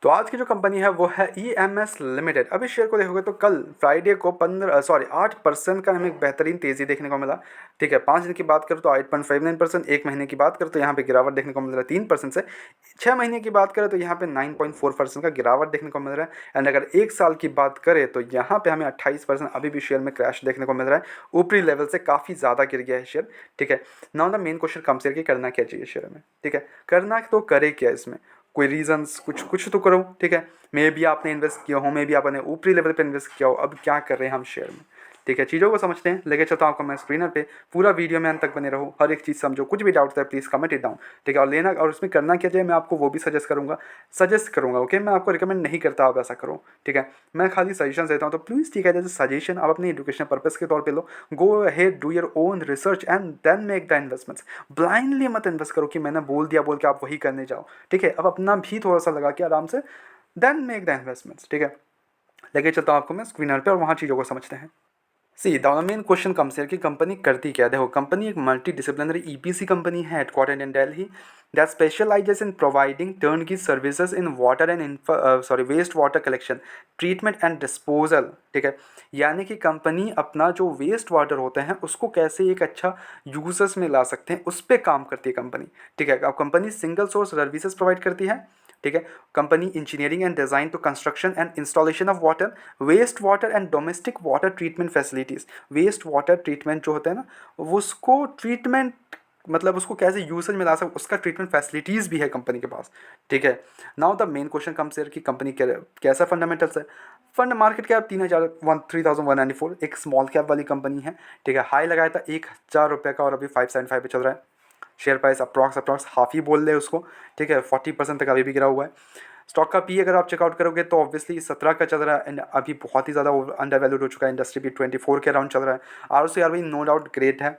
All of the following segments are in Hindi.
तो आज की जो कंपनी है वो है EMS लिमिटेड। अभी शेयर को देखोगे तो कल फ्राइडे को 8% का हमें एक बेहतरीन तेज़ी देखने को मिला। ठीक है, 5 दिन की बात करें तो 8.59%, एक महीने की बात करें तो यहाँ पे गिरावट देखने को मिल रहा है 3% से। 6 महीने की बात करें तो यहाँ पे 9.4% का गिरावट देखने को मिल रहा है। एंड अगर एक साल की बात करें तो यहाँ पे हमें 28% अभी भी शेयर में क्रैश देखने को मिल रहा है। ऊपरी लेवल से काफ़ी ज़्यादा गिर गया है शेयर। ठीक है, now the main question come share की करना क्या चाहिए शेयर में। ठीक है, करना तो करे क्या इसमें, कोई रीजंस कुछ कुछ तो करो। ठीक है, मे भी आपने इन्वेस्ट किया हो, मे भी आपने ऊपरी लेवल पे इन्वेस्ट किया हो, अब क्या कर रहे हैं हम शेयर में। ठीक है, चीज़ों को समझते हैं, लेके चलता हूँ आपको मैं स्क्रीनर पे। पूरा वीडियो में अंत तक बने रहो, हर एक चीज़ समझो, कुछ भी डाउट है प्लीज़ कमेंट इट डाउन। ठीक है, और लेना और उसमें करना क्या चाहिए मैं आपको वो भी सजेस्ट करूँगा। ओके, मैं आपको रिकमेंड नहीं करता आप ऐसा करो। ठीक है, मैं खाली सजेशन देता हूँ, तो प्लीज़ ठीक है, जैसे सजेशन आप अपनी एजुकेशन पर्पज़ के तौर पे लो। Go ahead, do your own research and then make the investments. Blindly मत इन्वेस्ट करो कि मैंने बोल दिया बोल के आप वही करने जाओ। ठीक है, अब अपना भी थोड़ा सा लगा के आराम से देन मेक द इन्वेस्टमेंट्स। ठीक है, लेके चलता हूँ आपको मैं स्क्रीनर पे और वहाँ चीज़ों को समझते हैं। See the main question comes here कि कंपनी करती क्या है। देखो, कंपनी एक मल्टी डिसिप्लिनरी EPC कंपनी है, headquartered in Delhi, that specialises in providing turnkey services in water and waste water collection, treatment and disposal. ठीक है, यानी कि कंपनी अपना जो वेस्ट वाटर होते हैं उसको कैसे एक अच्छा यूजर्स में ला सकते हैं, उस पर काम करती है कंपनी। ठीक है, अब company single source services provide करती है। ठीक है, company engineering and design to construction and installation of water, waste water and domestic water treatment facilities. Waste water treatment जो होता है ना, उसको ट्रीटमेंट मतलब उसको कैसे यूसेज में ला सकते, उसका ट्रीटमेंट फैसिलिटीज़ भी है कंपनी के पास। ठीक है, now the main question comes here कि कंपनी कैसा फंडामेंटल्स है। फंड मार्केट कैप 3,194, एक स्मॉल कैप वाली कंपनी है। ठीक है, हाई लगाया था 1,000 रुपये का और अभी 575 पे चल रहा है। शेयर प्राइस अप्रॉक्स हाफ ही बोल ले उसको। ठीक है, 40% तक अभी भी गिरा हुआ है। स्टॉक का पी अगर आप चेकआउट करोगे तो ऑब्वियसली 17 का चल रहा है एंड अभी बहुत ही ज़्यादा अंडर वैल्यूड हो चुका है। इंडस्ट्री भी 24 के अराउंड चल रहा है। ROCR भी नो डाउट ग्रेट है।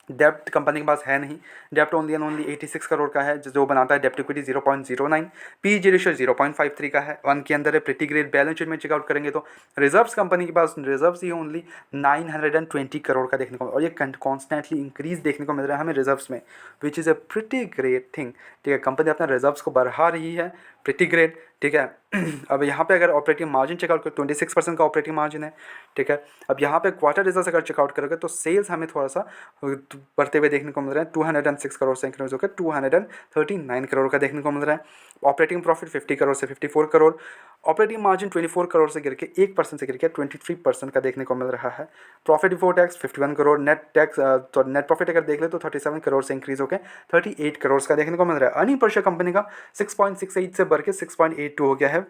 डेप्ट कंपनी के पास है नहीं। डेप्ट ओनली एंड ओनली 86 करोड़ का है, जो बनाता है डेप्ट इक्विटी 0.09। PEG रेशियो 0.53 का है, 1 के अंदर है। Pretty great. बैलेंस शीट में चेकआउट करेंगे तो रिजर्व्स कंपनी के पास रिजर्व्स ही ओनली 920 करोड़ का देखने को, और ये कॉन्स्टेंटली इंक्रीज देखने को मिल रहा है हमें रिजर्व्स में, which is a pretty great thing. ठीक है, कंपनी अपना रिजर्व्स को बढ़ा रही है, प्रिटी ग्रेट। ठीक है, अब यहाँ पे अगर ऑपरेटिंग मार्जिन चेकआउट करें 26% का ऑपरेटिंग मार्जिन है। ठीक है, अब यहाँ पे क्वार्टर रिजल्ट अगर चेकआउट करोगे तो सेल्स हमें थोड़ा सा बढ़ते हुए देखने को मिल रहा है। 206 करोड़ से इंक्रीज होकर 239 करोड़ का देखने को मिल रहा है। ऑपरेटिंग प्रॉफिट 50 करोड़ से 54 करोड़। ऑपरेटिंग मार्जिन 24 करोड़ से गिर के 1% से गिर के 23% का देखने को मिल रहा है। Profit before tax 51 crore. Net profit अगर देख ले तो 37 करोड़ से इंक्रीज होकर 38 करोड़ का देखने को मिल रहा है। अर्निंग पर शेयर कंपनी का 6.68 से बढ़ के 6.82 हो गया है।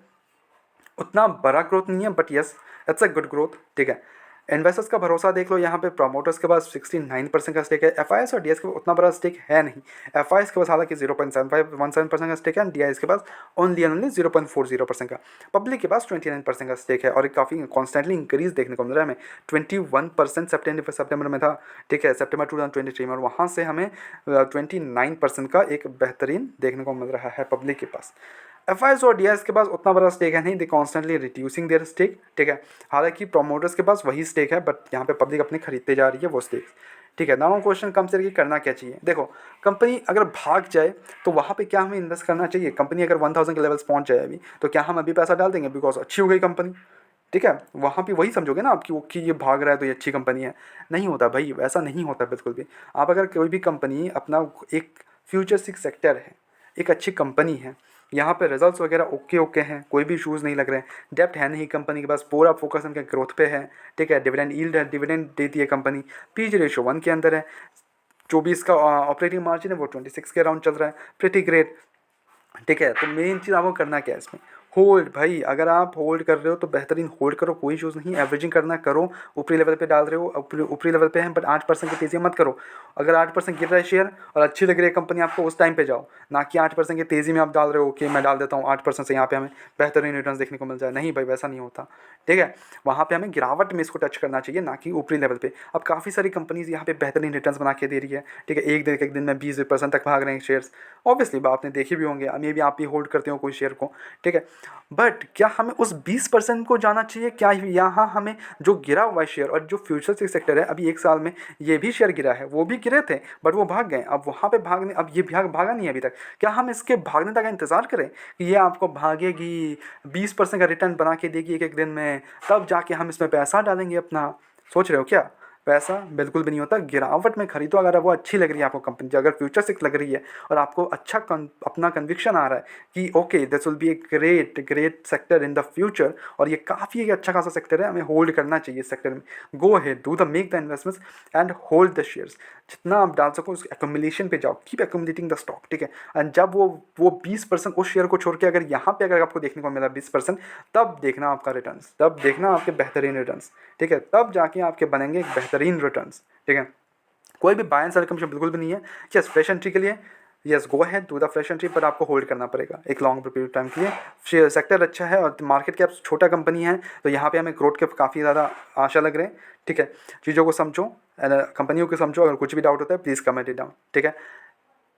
उतना बड़ा ग्रोथ नहीं है but yes, it's a good growth. ठीक है, इन्वेस्टर्स का भरोसा देख लो, यहाँ पे प्रमोटर्स के पास 69% का स्टेक है। FIS और DIS के पास उतना बड़ा स्टेक है नहीं। FIS के पास हालांकि 0.7517% का स्टेक है, DIS के पास ओनली एंड ओनली 0.40% का। पब्लिक के पास 29% का स्टेक है और काफ़ी कॉन्स्टेंटली इंक्रीज देखने को मिल रहा है हमें। 21% सेप्टेम्बर में था। ठीक है, सेप्टेम्बर 2023 में, और वहाँ से हमें 29% का एक बेहतरीन देखने को मिल रहा है पब्लिक के पास। FIS और DIS के पास उतना बड़ा स्टेक है नहीं, दे कॉन्स्टेंटली रिड्यूसिंग देयर स्टेक। ठीक है, हालांकि प्रोमोटर्स के पास वही स्टेक है बट यहाँ पे पब्लिक अपनी खरीदते जा रही है वो स्टेक। ठीक है, नाउ क्वेश्चन कम से करना क्या चाहिए। देखो, कंपनी अगर भाग जाए तो वहाँ पे क्या हमें इन्वेस्ट करना चाहिए। कंपनी अगर 1000 के लेवल्स पहुँच जाए अभी, तो क्या हम अभी पैसा डाल देंगे बिकॉज अच्छी हो गई कंपनी। ठीक है, वहाँ पे वही समझोगे ना आप कि ओके ये भाग रहा है तो ये अच्छी कंपनी है। नहीं होता भाई, वैसा नहीं होता बिल्कुल भी। आप अगर कोई भी कंपनी अपना एक फ्यूचरिस्टिक सेक्टर है, एक अच्छी कंपनी है, यहाँ पे रिजल्ट्स वगैरह ओके ओके हैं, कोई भी इशूज़ नहीं लग रहे हैं, डेप्ट है नहीं कंपनी के पास, पूरा फोकस उनके ग्रोथ पे है। ठीक है, डिविडेंड यील्ड है, डिविडेंड देती है कंपनी। PEG रेशियो 1 के अंदर है। 24 का ऑपरेटिंग मार्जिन है वो 26 के अराउंड चल रहा है, प्रिटी ग्रेट। ठीक है, तो मेन चीज़ आपको करना क्या है इसमें, होल्ड। भाई अगर आप होल्ड कर रहे हो तो बेहतरीन होल्ड करो, कोई इशूज़ नहीं। एवरेजिंग करना करो, ऊपरी लेवल पे डाल रहे हो, ऊपरी लेवल पे हैं बट 8% की तेज़ी मत करो। अगर 8% गिर रहा है शेयर और अच्छी लग रही है कंपनी आपको, उस टाइम पे जाओ, ना कि 8% की तेज़ी में आप डाल रहे हो कि मैं डाल देता हूँ 8% से यहाँ पे हमें बेहतरीन रिटर्न देखने को मिल जाए। नहीं भाई, वैसा नहीं होता। ठीक है, वहाँ पे हमें गिरावट में इसको टच करना चाहिए, ना कि ऊपरी लेवल पे। अब काफ़ी सारी कंपनीज यहाँ पे बेहतरीन रिटर्न्स बना के दे रही है। ठीक है, एक दिन में 20% तक भाग रहे हैं शेयर्स। ऑब्वियसली आपने देखे भी होंगे, मे भी आप भी होल्ड करते हो कोई शेयर को। ठीक है, बट क्या हमें उस 20% को जाना चाहिए? क्या यहाँ हमें जो गिरा हुआ है शेयर और जो फ्यूचर सेक्टर है, अभी 1 साल में ये भी शेयर गिरा है, वो भी गिरे थे बट वो भाग गए। अब वहाँ पे भागने, अब ये भागा नहीं है अभी तक, क्या हम इसके भागने तक इंतज़ार करें कि ये आपको भागेगी 20% का रिटर्न बना के देगी एक एक दिन में, तब जाके हम इसमें पैसा डालेंगे अपना? सोच रहे हो क्या? वैसा बिल्कुल भी नहीं होता। गिरावट में खरीदो अगर वो अच्छी लग रही है आपको कंपनी, अगर फ्यूचर सिक्स लग रही है और आपको अच्छा अपना कन्विक्शन आ रहा है कि okay this will be a great great sector in the future, और ये काफ़ी एक अच्छा खासा सेक्टर है, हमें होल्ड करना चाहिए इस सेक्टर में, गो ahead do the make the investments and hold the shares. जितना आप डाल सको उस एक्यूमुलेशन पे जाओ, कीप एक्यूमुलेटिंग द स्टॉक, ठीक है। एंड जब वो 20% उस शेयर को छोड़ के अगर यहाँ पे अगर आपको देखने को मिला 20%, तब देखना आपका रिटर्न्स, तब देखना आपके बेहतरीन रिटर्न्स, ठीक है, तब जाके आपके बनेंगे बेहतरीन रिटर्न्स, ठीक है। कोई भी बाय एंड सेल कमीशन बिल्कुल भी नहीं है। यस, फ्रेश एंट्री के लिए yes go ahead do the fresh entry, पर आपको होल्ड करना पड़ेगा एक लॉन्ग पीरियड टाइम के लिए। सेक्टर अच्छा है और मार्केट कैप छोटा कंपनी है, तो यहाँ पे हमें ग्रोथ के काफ़ी ज़्यादा आशा लग रहे हैं, ठीक है। चीज़ों को समझो, कंपनियों को समझो, अगर कुछ भी डाउट होता है प्लीज़ कमेंट इट डाउन, ठीक है।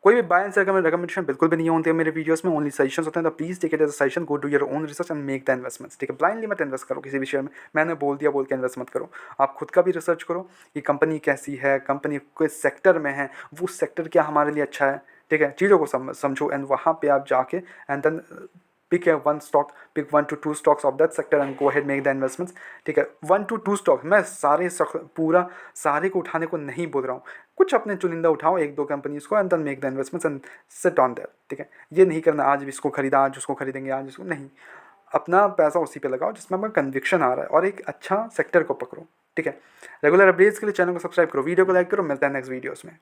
कोई भी बाय एंड सेल का रिकमेंडेशन बिल्कुल भी नहीं होते हैं मेरे वीडियोस में, ओनली सजेशंस होते हैं, तो please take it as a suggestion, go do your own research and make the investments, ठीक है। ब्लाइंडली मत इन्वेस्ट करो किसी भी शेयर में, मैंने बोल दिया बोल के इन्वेस्ट मत करो। आप खुद का भी रिसर्च करो कि कंपनी कैसी है, कंपनी किस सेक्टर में है, वो सेक्टर क्या हमारे लिए अच्छा है, ठीक है। चीज़ों को समझो एंड वहाँ पे आप जाके and then pick one stock, pick 1 to 2 stocks of that sector and go ahead make the investments, ठीक है। 1 to 2 स्टॉक, मैं सारे पूरा सारे को उठाने को नहीं बोल रहा हूँ, कुछ अपने चुनिंदा उठाओ, 1-2 कंपनीज को and then make the investments and sit on that, ठीक है। ये नहीं करना आज इसको खरीदा आज उसको खरीदेंगे आज इसको, नहीं। अपना पैसा उसी पे लगाओ जिसमें आपका कन्विक्शन आ रहा है और एक अच्छा सेक्टर को पकड़ो, ठीक है। रेगुलर अपडेट्स के लिए चैनल को सब्सक्राइब करो, वीडियो को लाइक करो, मिलता है नेक्स्ट वीडियोस में।